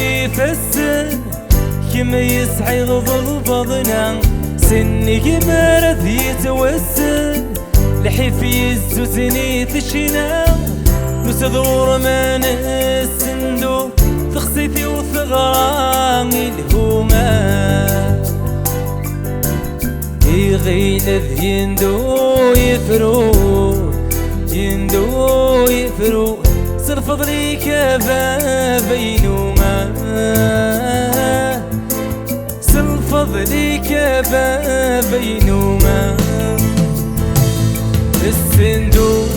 يفسر كما يسعى يغضل بضنا سني مرض يتوسل لحيف يزوزني تشينا نسدور من السندو تخسيتي وثغرامي الهوما يغيل يندو يفرو صرف ضريك بينهما صرف ضريك بينهما الصندوق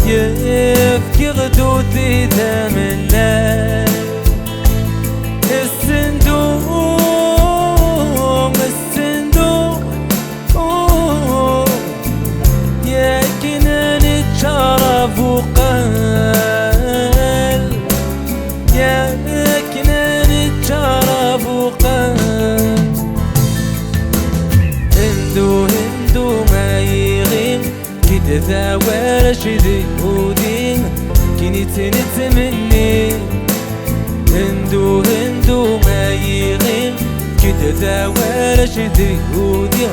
يبكي غدودي ثمنا الصندوق يا كنا نتشرف وقال يا كنا نتشرف وقال هندو ما يغيم كده ثوار شدي ودين كني تنتمني هندو ما يغيم كده ثوار شدي ودين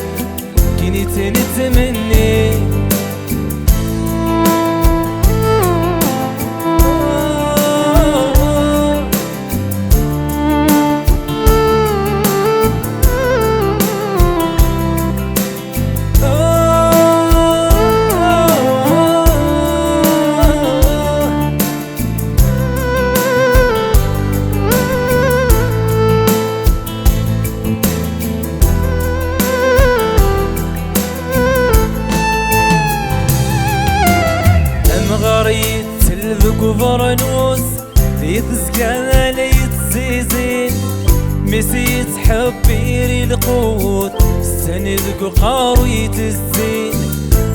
كني تنتمني غريت تلذق فرنوس في تسقى ليت زيزين مسيت حبيري القوت سندق قارويت الزين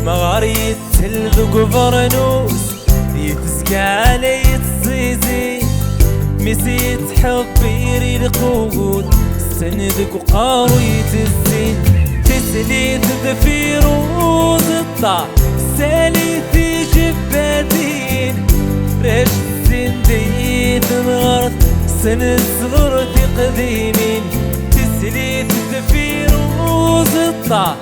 مغاريت تلذق فرنوس في تسقى ليت زيزين مسيت حبيري القوت سندق قارويت الزين تسليت ذفيروز الطع ساليتي جبادين ريش الزنديت نغرت سن صغرت قديمين تسليت الفيروز الطع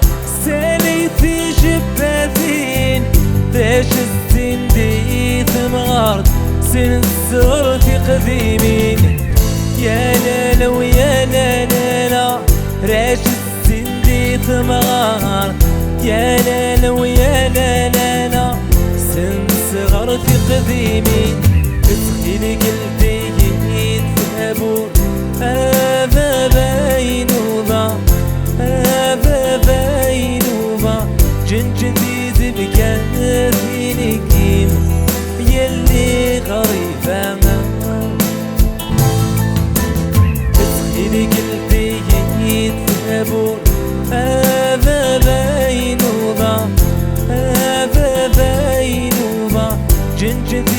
ساليتي جبادين ريش الزنديت نغرت سن صغرت قديمين يا لالا ويا لالا ريش الزنديت نغرت يا لالا ويا لالا سن صغرتي قديمين تسخيني قلبي يتذهبوا هذا بينوبا جنجدي بكاثيني كيم يلي غريبة ما تسخيني قلبي يتذهبوا هذا بينوبا جنجدي